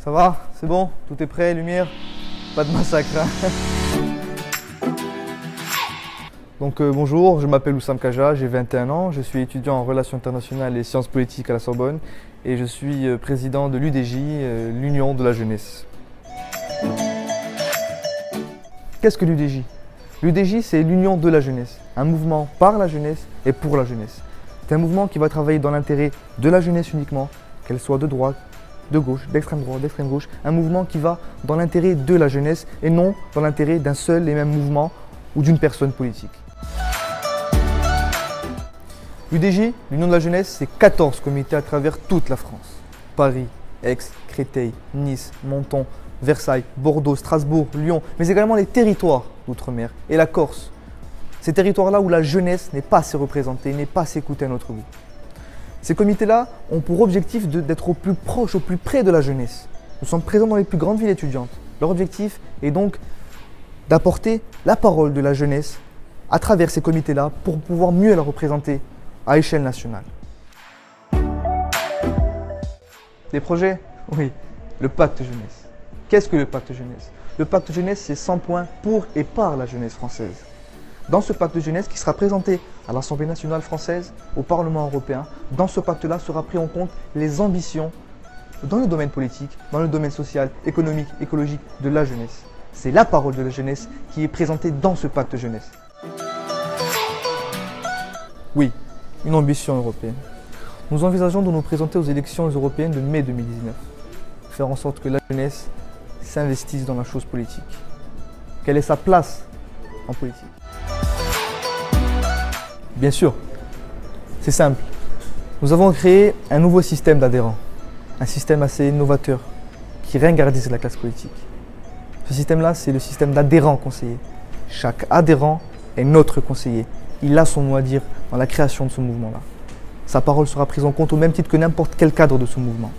Ça va? C'est bon? Tout est prêt? Lumière? Pas de massacre, hein? Donc bonjour, je m'appelle Oussam Kaja, j'ai 21 ans, je suis étudiant en relations internationales et sciences politiques à la Sorbonne et je suis président de l'UDJ, l'Union de la jeunesse. Qu'est-ce que l'UDJ? L'UDJ, c'est l'Union de la jeunesse, un mouvement par la jeunesse et pour la jeunesse. C'est un mouvement qui va travailler dans l'intérêt de la jeunesse uniquement, qu'elle soit de droite, de gauche, d'extrême droite, d'extrême gauche, un mouvement qui va dans l'intérêt de la jeunesse et non dans l'intérêt d'un seul et même mouvement ou d'une personne politique. L'UDJ, l'Union de la jeunesse, c'est 14 comités à travers toute la France. Paris, Aix, Créteil, Nice, Menton, Versailles, Bordeaux, Strasbourg, Lyon, mais également les territoires d'outre-mer et la Corse. Ces territoires-là où la jeunesse n'est pas assez représentée, n'est pas assez écoutée à notre goût. Ces comités-là ont pour objectif d'être au plus proche, au plus près de la jeunesse. Nous sommes présents dans les plus grandes villes étudiantes. Leur objectif est donc d'apporter la parole de la jeunesse à travers ces comités-là pour pouvoir mieux la représenter à échelle nationale. Des projets? Oui, le pacte jeunesse. Qu'est-ce que le pacte jeunesse? Le pacte jeunesse, c'est 100 points pour et par la jeunesse française. Dans ce pacte jeunesse qui sera présenté à l'Assemblée nationale française, au Parlement européen, dans ce pacte-là sera pris en compte les ambitions dans le domaine politique, dans le domaine social, économique, écologique de la jeunesse. C'est la parole de la jeunesse qui est présentée dans ce pacte jeunesse. Oui, une ambition européenne. Nous envisageons de nous présenter aux élections européennes de mai 2019. Faire en sorte que la jeunesse s'investisse dans la chose politique. Quelle est sa place en politique? Bien sûr, c'est simple. Nous avons créé un nouveau système d'adhérents. Un système assez novateur qui ringardise la classe politique. Ce système-là, c'est le système d'adhérents conseillers. Chaque adhérent est notre conseiller. Il a son mot à dire dans la création de ce mouvement-là. Sa parole sera prise en compte au même titre que n'importe quel cadre de ce mouvement.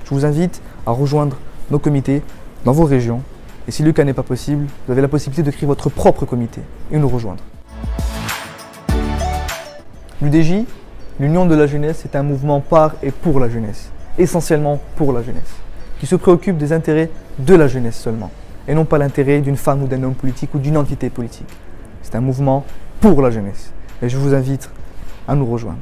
Je vous invite à rejoindre nos comités dans vos régions. Et si le cas n'est pas possible, vous avez la possibilité de créer votre propre comité et nous rejoindre. L'UDJ, l'Union de la jeunesse, est un mouvement par et pour la jeunesse, essentiellement pour la jeunesse, qui se préoccupe des intérêts de la jeunesse seulement, et non pas l'intérêt d'une femme ou d'un homme politique ou d'une entité politique. C'est un mouvement pour la jeunesse, et je vous invite à nous rejoindre.